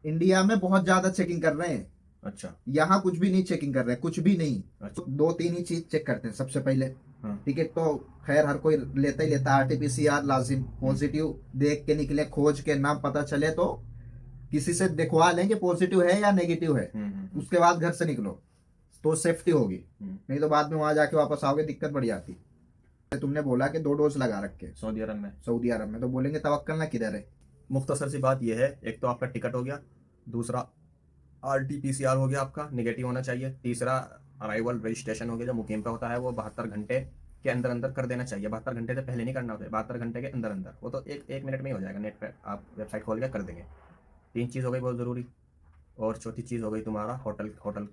India में बहुत ज्यादा चेकिंग कर रहे हैं। अच्छा। यहाँ कुछ भी नहीं चेकिंग कर रहे हैं, कुछ भी नहीं। अच्छा। दो तीन ही चीज चेक करते हैं सबसे पहले। हाँ। टिकट तो खैर हर कोई लेता ही लेता, आरटीपीसीआर लाजिम, पॉजिटिव देख के निकले, खोज के ना पता चले तो किसी से दिखवा लें कि पॉजिटिव है या नेगेटिव है, उसके बाद घर से निकलो तो सेफ्टी होगी। नहीं तो बाद में वहां जाके वापस आओगे दिक्कत बढ़ जाती। तुमने बोला कि 2 डोज लगा रखे सऊदी अरब में। सऊदी अरब में, तो बोलेंगे तवक्कल ना किधर है। मुख्तसर सी बात यह है, एक तो आपका टिकट हो गया, दूसरा RT-PCR हो गया आपका, निगेटिव होना चाहिए, तीसरा अराइवल रजिस्ट्रेशन हो गया, जो मुकीम पे होता है वो 72 घंटे के अंदर अंदर कर देना चाहिए। 72 घंटे से पहले नहीं करना होता है, 72 घंटे के अंदर अंदर। वो तो एक मिनट में ही हो जाएगा, नेट पे आप वेबसाइट खोल के कर देंगे। 3 चीज़ हो गई बहुत ज़रूरी। और चौथी चीज़ हो गई तुम्हारा होटल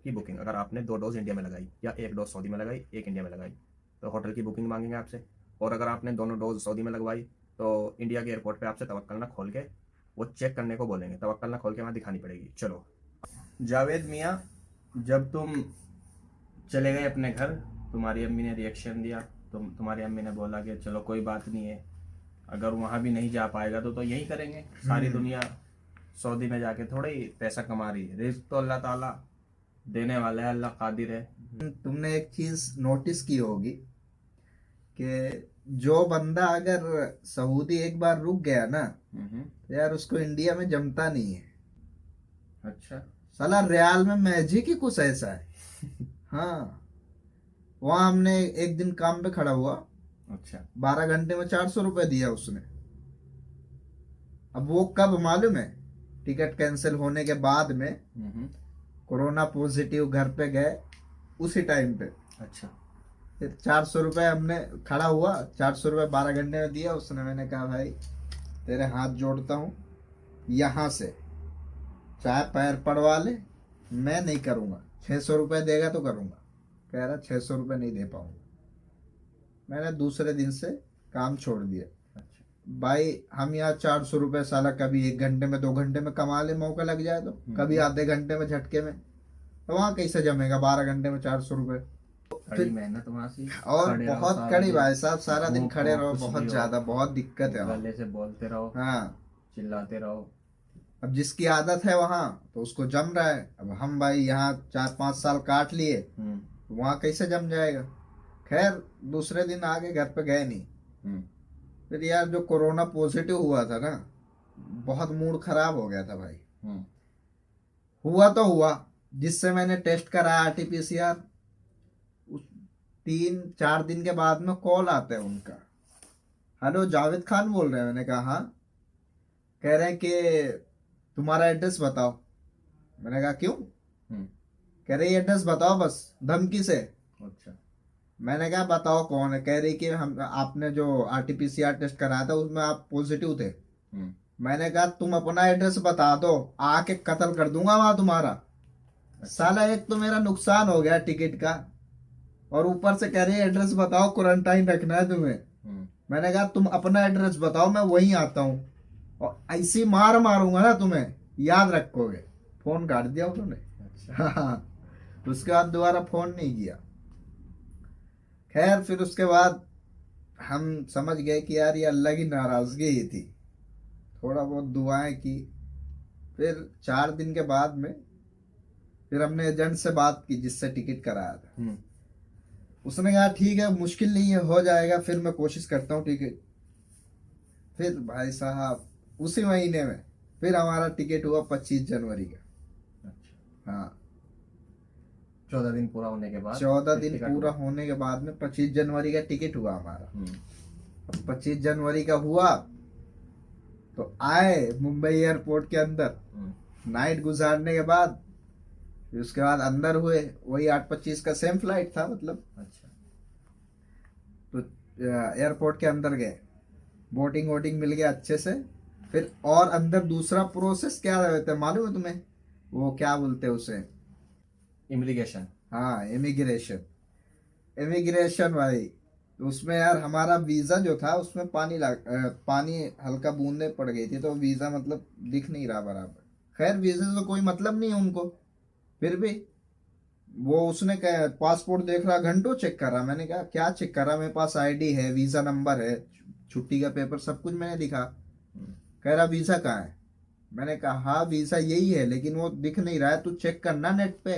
की बुकिंग। अगर आपने 2 डोज इंडिया में लगाई या 1 डोज सऊदी में लगाई, 1 इंडिया में लगाई, तो होटल की बुकिंग मांगेंगे आपसे। और अगर आपने दोनों डोज सऊदी में लगवाई तो इंडिया के एयरपोर्ट पे आपसे तवक्कल ना खोल के वो चेक करने को बोलेंगे। तवक्कल ना खोल के वहाँ दिखानी पड़ेगी। चलो जावेद मियाँ, जब तुम चले गए अपने घर, तुम्हारी अम्मी ने रिएक्शन दिया, तुम्हारी अम्मी ने बोला कि चलो कोई बात नहीं है, अगर वहाँ भी नहीं जा पाएगा तो यही करेंगे। सारी दुनिया सऊदी में जाके थोड़ा ही पैसा कमा रही है, रिस्क तो अल्लाह ताला देने वाला है, अल्लाह कादिर है। तुमने एक चीज नोटिस की होगी कि जो बंदा अगर सऊदी एक बार रुक गया ना, तो यार उसको इंडिया में जमता नहीं है। अच्छा। साला रियाल में मैजिक ही कुछ ऐसा है। हाँ, वहां हमने एक दिन काम पे खड़ा हुआ, अच्छा। 12 घंटे में 400 रुपये दिया उसने। अब वो कब मालूम है? टिकट कैंसिल होने के बाद में, कोरोना पॉजिटिव घर पे गए उसी टाइम पे। अच्छा। फिर 400 रुपये हमने खड़ा हुआ, 400 रुपये 12 घंटे में दिया उसने। मैंने कहा भाई तेरे हाथ जोड़ता हूँ, यहाँ से चाहे पैर पड़वा ले, मैं नहीं करूँगा। 600 रुपये देगा तो करूँगा। कह रहा 600 रुपये नहीं दे पाऊँगा। मैंने दूसरे दिन से काम छोड़ दिया। अच्छा। भाई हम यहाँ 400 रुपये साला कभी 1 घंटे में 2 घंटे में कमा ले, मौका लग जाए तो, कभी आधे घंटे में झटके में, तो वहाँ कैसे जमेगा 12 घंटे में 400 रुपये। कड़ी मेहनत वहाँ से, और खड़े रहो बहुत सारा कड़ी दिन, भाई साहब, सारा दिन भूख खड़े हो, रहो, कुछ भी बहुत हो, ज्यादा बहुत दिक्कत है वहाँ। गले से बोलते रहो, हाँ, चिल्लाते रहो। अब जिसकी आदत है वहाँ तो उसको जम रहा है। अब हम भाई यहाँ 4-5 साल काट लिए, तो वहाँ कैसे जम जाएगा। खैर दूसरे दिन आगे घर पे गए नहीं। फिर यार जो कोरोना पॉजिटिव हुआ था ना, बहुत मूड खराब हो गया था भाई। हुआ तो हुआ, जिससे मैंने टेस्ट कराया RT-PCR, उस 3-4 दिन के बाद में कॉल आता है उनका, हेलो जावेद खान बोल रहे हैं? मैंने कहा हाँ। कह रहे हैं कि तुम्हारा एड्रेस बताओ। मैंने कहा क्यों? कह रही एड्रेस बताओ बस, धमकी से। अच्छा। मैंने कहा बताओ कौन है? कह रही कि हम आपने जो RT-PCR टेस्ट कराया था उसमें आप पॉजिटिव थे। मैंने कहा तुम अपना एड्रेस बता दो, आके कत्ल कर दूंगा वहां तुम्हारा। अच्छा। साला एक तो मेरा नुकसान हो गया टिकट का, और ऊपर से कह रही एड्रेस बताओ, क्वारंटाइन रखना है तुम्हें। मैंने कहा तुम अपना एड्रेस बताओ, मैं वहीं आता हूँ, और ऐसी मार मारूंगा ना तुम्हें, याद रखोगे। फोन काट दिया उन्होंने। अच्छा। हाँ, उसके बाद दोबारा फोन नहीं किया। खैर फिर उसके बाद हम समझ गए कि यार ये अल्लाह की नाराजगी ही थी। थोड़ा बहुत दुआएं की। फिर 4 दिन के बाद में फिर हमने एजेंट से बात की जिससे टिकट कराया था। उसने कहा ठीक है, मुश्किल नहीं है, हो जाएगा, फिर मैं कोशिश करता हूँ टिकट। फिर भाई साहब उसी महीने में फिर हमारा टिकट हुआ 25 जनवरी का। अच्छा। हाँ, 14 दिन पूरा होने के बाद, 14 दिन पूरा होने के बाद में 25 जनवरी का टिकट हुआ हमारा। 25 जनवरी का हुआ तो आए मुंबई एयरपोर्ट के अंदर, नाइट गुजारने के बाद फिर उसके बाद अंदर हुए। वही 8:25 का सेम फ्लाइट था मतलब। अच्छा। तो एयरपोर्ट के अंदर गए, बोटिंग वोटिंग मिल गया अच्छे से। फिर और अंदर दूसरा प्रोसेस क्या रहता है मालूम है तुम्हें? वो क्या बोलते हैं उसे? इमिग्रेशन। हाँ, इमिग्रेशन। इमिग्रेशन भाई, तो उसमें यार हमारा वीजा जो था उसमें पानी हल्का बूंदे पड़ गई थी, तो वीजा मतलब दिख नहीं रहा बराबर। खैर वीजे से तो कोई मतलब नहीं है उनको, फिर भी वो उसने कहा पासपोर्ट देख रहा, घंटों चेक कर रहा। मैंने कहा क्या चेक कर रहा? मेरे पास आईडी है, वीजा नंबर है, छुट्टी का पेपर, सब कुछ मैंने दिखा। कह रहा वीजा कहाँ है? मैंने कहा हाँ वीजा यही है, लेकिन वो दिख नहीं रहा है, तू चेक करना नेट पे,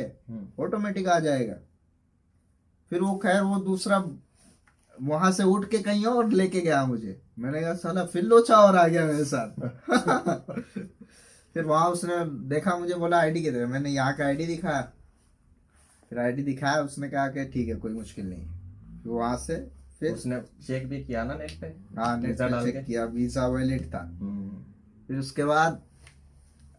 ऑटोमेटिक आ जाएगा। फिर वो खैर वो दूसरा वहां से उठ के कहीं और लेके गया मुझे। मैंने कहा साला फिर लोचा और आ गया मेरे साथ। फिर वहां उसने देखा मुझे, बोला आईडी किधर है, मैंने यहाँ का आईडी दिखाया। फिर आईडी दिखाया, उसने कहा कि ठीक है कोई मुश्किल नहीं है। फिर वहां से फिर उसने चेक भी किया ना नेट पे? हाँ नेट वीजा पे डाल चेक के? किया, वीजा वैलिड था। फिर उसके बाद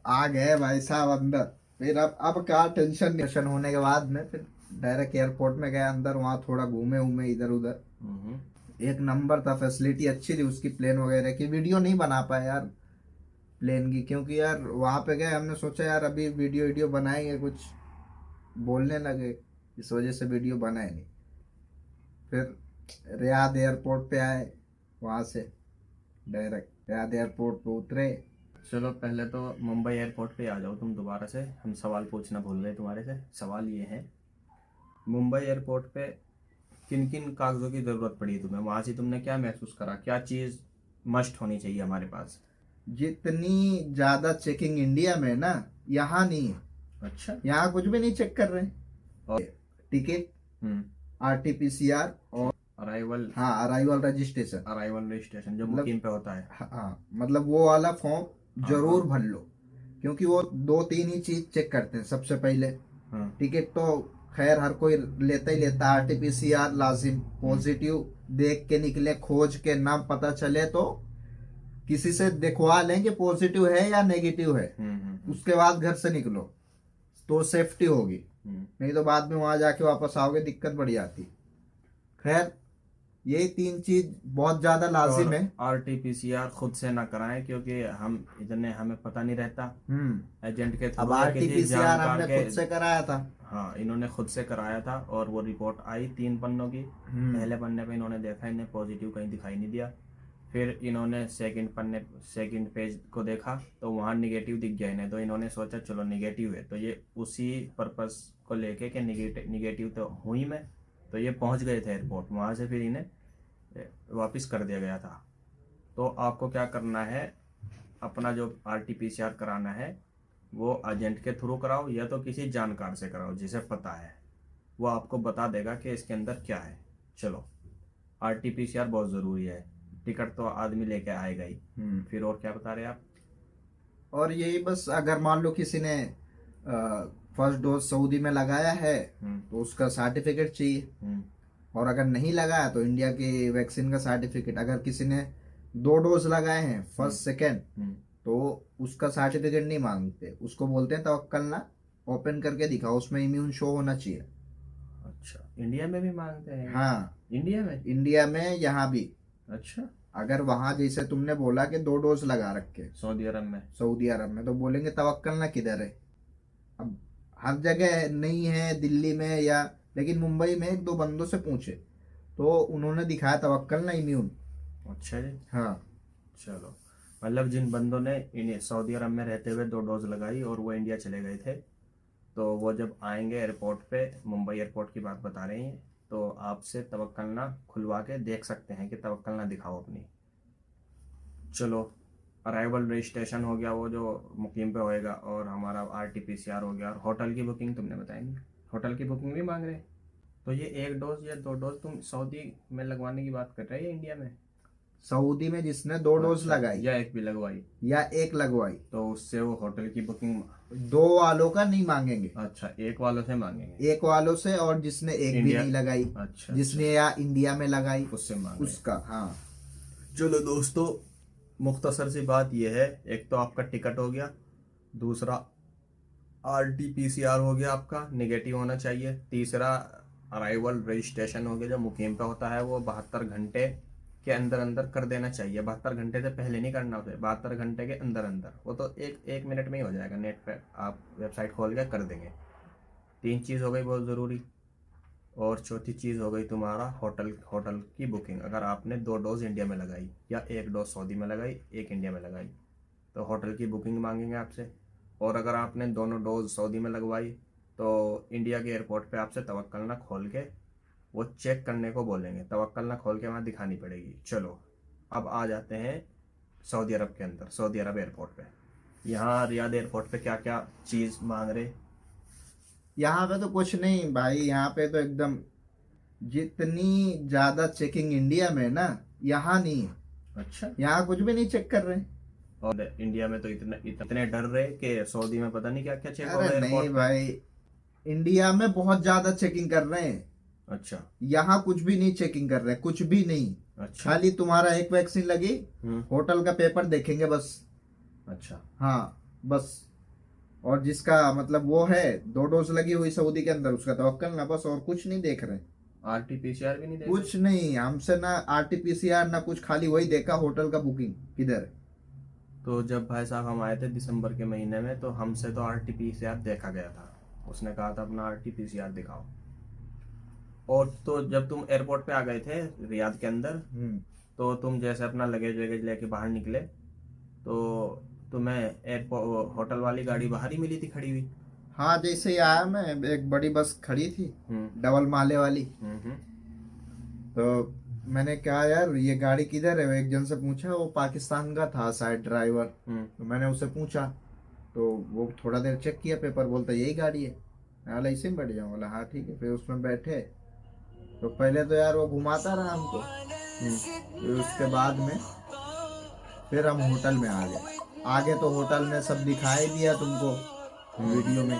आ गए भाई साहब अंदर। फिर अब क्या टेंशन होने के बाद में फिर डायरेक्ट एयरपोर्ट में गए अंदर। वहाँ थोड़ा घूमे उमे इधर उधर। एक नंबर था, फैसिलिटी अच्छी थी उसकी। प्लेन वगैरह की वीडियो नहीं बना पाए यार प्लेन की, क्योंकि यार वहाँ पे गए, हमने सोचा यार अभी वीडियो वीडियो बनाएंगे, कुछ बोलने लगे, इस वजह से वीडियो बनाए नहीं। फिर रियाद एयरपोर्ट पे आए, वहाँ से डायरेक्ट रियाद एयरपोर्ट पे उतरे। चलो पहले तो मुंबई एयरपोर्ट पे आ जाओ तुम दोबारा से, हम सवाल पूछना भूल गए तुम्हारे से। सवाल ये है, मुंबई एयरपोर्ट पे किन किन कागज़ों की ज़रूरत पड़ी तुम्हें? वहाँ से तुमने क्या महसूस करा, क्या चीज़ मस्ट होनी चाहिए हमारे पास? जितनी ज्यादा चेकिंग इंडिया में है ना, यहाँ नहीं है। अच्छा। यहाँ कुछ भी नहीं चेक कर रहे हैं। और टिकट, आरटीपीसीआर और अराइवल, हाँ अराइवल रजिस्ट्रेशन, अराइवल रजिस्ट्रेशन जो मतलब बुकिंग पे होता है। हाँ मतलब वो वाला फॉर्म जरूर हाँ। भर लो, क्योंकि वो दो तीन ही चीज चेक करते हैं सबसे पहले। हाँ। टिकट तो खैर हर कोई लेता ही लेता है, आरटीपीसीआर लाजिम, पॉजिटिव देख के निकले, खोज के ना पता चले तो किसी से दिखवा लें कि पॉजिटिव है या नेगेटिव है, उसके बाद घर से निकलो तो सेफ्टी होगी। नहीं तो बाद में वहां जाके वापस आओगे दिक्कत बढ़ जाती। खैर यही तीन चीज बहुत ज्यादा लाजिम है। आरटीपीसीआर खुद से ना कराएं, क्योंकि हम इतने हमें पता नहीं रहता, एजेंट के अब थ्रू या किसी आरटीपीसीआर जानकार हमने के। खुद से कराया था। हाँ, इन्होंने खुद से कराया था और वो रिपोर्ट आई 3 पन्नों की। पहले पन्ने पे इन्होंने देखा, इन्हें पॉजिटिव कहीं दिखाई नहीं दिया। फिर इन्होंने सेकंड पेज को देखा तो वहाँ निगेटिव दिख गया इन्हें, तो इन्होंने सोचा चलो निगेटिव है, तो ये उसी पर्पस को लेके कि निगेटिव तो हुई मैं, तो ये पहुँच गए थे एयरपोर्ट। वहाँ से फिर इन्हें वापस कर दिया गया था। तो आपको क्या करना है, अपना जो आरटीपीसीआर कराना है वो एजेंट के थ्रू कराओ या तो किसी जानकार से कराओ जिसे पता है, वो आपको बता देगा कि इसके अंदर क्या है। चलो, आरटीपीसीआर बहुत ज़रूरी है, टिकट तो आदमी लेके आएगा ही। फिर और क्या बता रहे आप? और यही बस, अगर मान लो किसी ने फर्स्ट डोज सऊदी में लगाया है तो उसका सर्टिफिकेट चाहिए, और अगर नहीं लगाया तो इंडिया की वैक्सीन का सर्टिफिकेट। अगर किसी ने 2 डोज लगाए हैं, फर्स्ट सेकेंड, तो उसका सर्टिफिकेट नहीं मांगते, उसको बोलते हैं तवक्कल ना ओपन करके दिखाओ, उसमें इम्यून शो होना चाहिए। अच्छा, इंडिया में भी मांगते हैं? हाँ इंडिया में? इंडिया में, यहाँ भी। अच्छा। अगर वहां जैसे तुमने बोला कि 2 डोज लगा रखे सऊदी अरब में? सऊदी अरब में, तो बोलेंगे तवक्कल ना किधर है। अब हर जगह नहीं है दिल्ली में या, लेकिन मुंबई में 1-2 बंदों से पूछे तो उन्होंने दिखाया तवक्कल ना इम्यून। अच्छा जी। हाँ चलो, मतलब जिन बंदों ने सऊदी अरब में रहते हुए 2 डोज लगाई और वो इंडिया चले गए थे, तो वो जब आएंगे एयरपोर्ट पे, मुंबई एयरपोर्ट की बात बता रहे हैं, तो आपसे तवक्कलना खुलवा के देख सकते हैं कि तवक्कलना दिखाओ अपनी। चलो, अराइवल रजिस्ट्रेशन हो गया वो जो मुकीम पे होएगा, और हमारा आरटीपीसीआर हो गया, और होटल की बुकिंग तुमने बताई नहीं, होटल की बुकिंग भी मांग रहे हैं। तो ये 1 डोज या 2 डोज तुम सऊदी में लगवाने की बात कर रहे हैं या इंडिया में? सऊदी में जिसने 2 डोज अच्छा, लगाई या एक भी लगवाई या 1 लगवाई, तो उससे वो होटल की बुकिंग? 2 वालों का नहीं मांगेंगे, अच्छा, एक वालों से मांगेंगे? 1 वालों से, और जिसने एक भी इंडिया? नहीं लगाई, अच्छा, जिसने या इंडिया में लगाई उससे मांगे उसका। हाँ चलो दोस्तों, मुख्तसर सी बात यह है, एक तो आपका टिकट हो गया, दूसरा आरटीपीसीआर हो गया आपका, नेगेटिव होना चाहिए, तीसरा अराइवल रजिस्ट्रेशन हो गया जो मुकीम पे होता है, वो 72 घंटे के अंदर अंदर कर देना चाहिए। 72 घंटे से पहले नहीं करना उसे, 72 घंटे के अंदर अंदर, वो तो एक मिनट में ही हो जाएगा, नेट पे आप वेबसाइट खोल के कर देंगे। 3 चीज़ हो गई बहुत ज़रूरी। और चौथी चीज़ हो गई तुम्हारा होटल की बुकिंग। अगर आपने 2 डोज इंडिया में लगाई या 1 डोज सऊदी में लगाई, 1 इंडिया में लगाई, तो होटल की बुकिंग मांगेंगे आपसे। और अगर आपने दोनों डोज सऊदी में लगवाई तो इंडिया के एयरपोर्ट पे आपसे तवक्कलना खोल के वो चेक करने को बोलेंगे, तवक्कलना खोल के वहाँ दिखानी पड़ेगी। चलो, अब आ जाते हैं सऊदी अरब के अंदर, सऊदी अरब एयरपोर्ट पे। यहाँ रियाद एयरपोर्ट पे क्या क्या चीज मांग रहे? यहाँ पे तो कुछ नहीं भाई, यहाँ पे तो एकदम जितनी ज्यादा चेकिंग इंडिया में है ना, यहाँ नहीं है। अच्छा। यहाँ कुछ भी नहीं चेक कर रहे। और इंडिया में तो इतने इतने डर रहे कि सऊदी में पता नहीं क्या क्या चेक हो अरे गया नहीं एयरपोर्ट पे। भाई, इंडिया में बहुत ज्यादा चेकिंग कर रहे हैं। अच्छा। यहाँ कुछ भी नहीं चेकिंग कर रहे, कुछ भी नहीं। अच्छा। खाली तुम्हारा एक वैक्सीन लगी, होटल का पेपर देखेंगे बस। अच्छा। हाँ बस। और जिसका मतलब वो है 2 डोज लगी हुई सऊदी के अंदर, उसका तवक्कल ना, बस। और कुछ नहीं देख रहे, आरटीपीसीआर भी नहीं देख कुछ नहीं हमसे ना। आरटीपीसीआर ना कुछ, खाली वही देखा होटल का बुकिंग किधर है। तो जब भाई साहब हम आए थे दिसंबर के महीने में, तो हमसे तो आरटीपीसीआर देखा गया था। उसने कहा था अपना आरटीपीसीआर दिखाओ। और तो जब तुम एयरपोर्ट पे आ गए थे रियाद के अंदर, तो तुम जैसे अपना लगेज वगैज लेके बाहर निकले, तो तुम्हें एयरपोर्ट होटल वाली गाड़ी बाहर ही मिली थी खड़ी हुई? हाँ जैसे ही आया मैं, एक बड़ी बस खड़ी थी, डबल माले वाली। तो मैंने कहा यार ये गाड़ी किधर है, वो एक जन से पूछा, वो पाकिस्तान का था शायद ड्राइवर। तो मैंने उससे पूछा, तो वो थोड़ा देर चेक किया पेपर, बोलता यही गाड़ी है। मैं बोला इसी में बैठ जाऊँ, बोला हाँ ठीक है। फिर उसमें बैठे, तो पहले तो यार वो घुमाता रहा हमको। फिर उसके बाद में फिर हम होटल में आ गए। आगे तो होटल में सब दिखाई दिया तुमको वीडियो में।